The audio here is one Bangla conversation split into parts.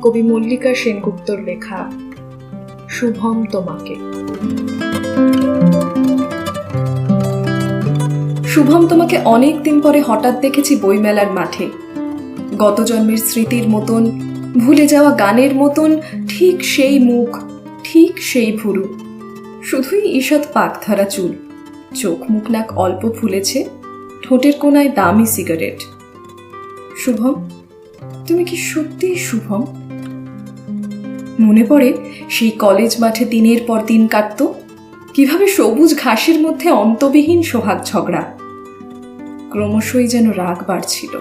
কবি মল্লিকা সেনগুপ্তর লেখা শুভম তোমাকে। শুভম তোমাকে অনেক দিন পরে হঠাৎ দেখেছি বইমেলার মাঠে। গত জন্মের স্মৃতির মতন, ভুলে যাওয়া গানের মতন, ঠিক সেই মুখ, ঠিক সেই ভুরু, শুধুই ঈষৎ পাক ধরা চুল, চোখ মুখ নাক অল্প ফুলেছে, ঠোঁটের কোনায় দামি সিগারেট। শুভম, তুমি কি সত্যিই শুভম? মনে পড়ে সেই কলেজ মাঠে দিনের পর দিন কাটত, কিভাবে সবুজ ঘাসের মধ্যে অন্তবিহীন সোহাগ ঝগড়া। ক্রমশই যেন রাগ বাড়ছিল।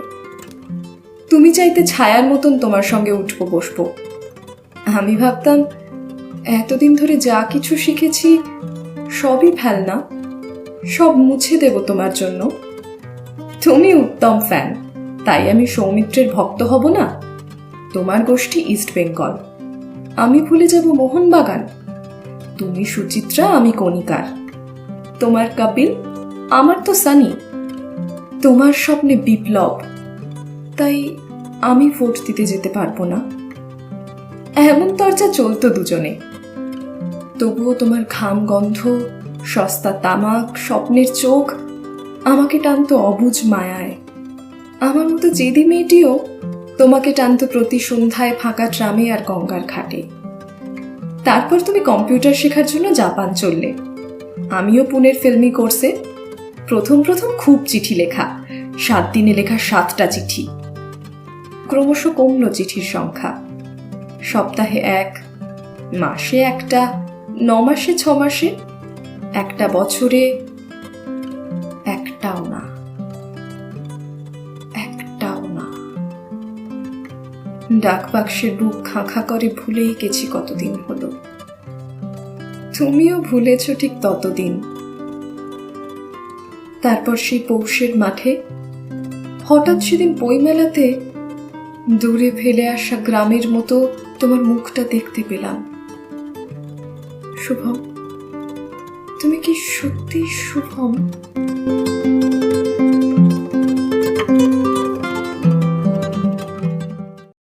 তুমি চাইতে ছায়ার মতন তোমার সঙ্গে উঠবো বসবো। আমি ভাবতাম এতদিন ধরে যা কিছু শিখেছি সবই ফেলনা, সব মুছে দেব তোমার জন্য। তুমি উত্তম ফ্যান, তাই আমি সৌমিত্রের ভক্ত হব না? তোমার গোষ্ঠী ইস্ট বেঙ্গল, আমি ভুলে যাব মোহনবাগান। তুমি সুচিত্রা, আমি কণিকার। তোমার কপিল, আমার তো সানি। তোমার স্বপ্নে বিপ্লব, তাই আমি ভোট দিতে যেতে পারবো না। এমন চর্চা চলতো দুজনে। তবুও তোমার ঘাম গন্ধ, সস্তা তামাক, স্বপ্নের চোখ আমাকে টানতো অবুঝ মায়ায়। আমার মতো জেদি মেয়েটিও তোমাকে টানতো প্রতি সন্ধ্যায় ফাঁকা ট্রামে আর গঙ্গার ঘাটে। তারপর তুমি কম্পিউটার শেখার জন্য জাপান চললে, আমিও পুনের ফিল্মি কোর্সে। প্রথম খুব চিঠি লেখা, 7 দিনে লেখা 7টা চিঠি। ক্রমশ কমল চিঠির সংখ্যা, সপ্তাহে 1, মাসে 1টা, 9 মাসে 6 মাসে, 1টা বছরে, একটাও না। ডাক বাক্সের বুক খাঁ করে ভুলেই গেছি কতদিন হলো। তুমিও ভুলেছ ঠিক ততদিন। তারপর সেই পৌষের মাঠে হঠাৎ সেদিন বইমেলাতে দূরে ফেলে আসা গ্রামের মতো তোমার মুখটা দেখতে পেলাম। শুভম, তুমি কি সত্যি শুভম?